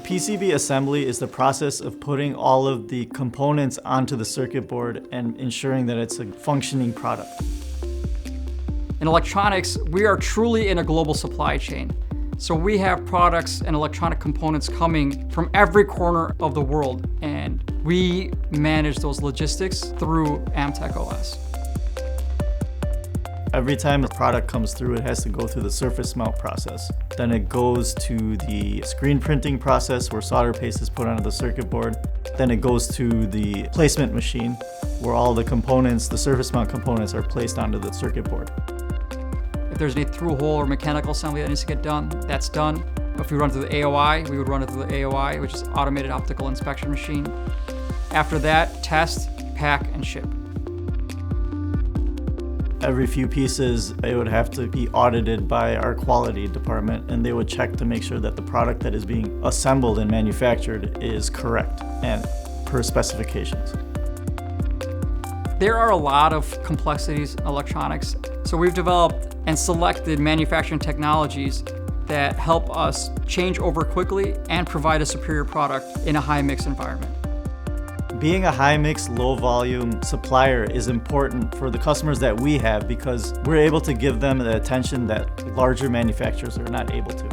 PCB assembly is the process of putting all of the components onto the circuit board and ensuring that it's a functioning product. In electronics, we are truly in a global supply chain. So we have products and electronic components coming from every corner of the world, and we manage those logistics through Amtech OS. Every time a product comes through, it has to go through the surface mount process. Then it goes to the screen printing process where solder paste is put onto the circuit board. Then it goes to the placement machine where all the components, the surface mount components, are placed onto the circuit board. If there's any through-hole or mechanical assembly that needs to get done, that's done. If we run through the AOI, we would run it through the AOI, which is Automated Optical Inspection Machine. After that, test, pack, and ship. Every few pieces, it would have to be audited by our quality department, and they would check to make sure that the product that is being assembled and manufactured is correct and per specifications. There are a lot of complexities in electronics, so we've developed and selected manufacturing technologies that help us change over quickly and provide a superior product in a high-mix environment. Being a high-mix, low-volume supplier is important for the customers that we have because we're able to give them the attention that larger manufacturers are not able to.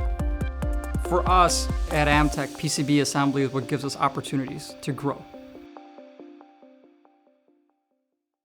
For us at Amtech, PCB assembly is what gives us opportunities to grow.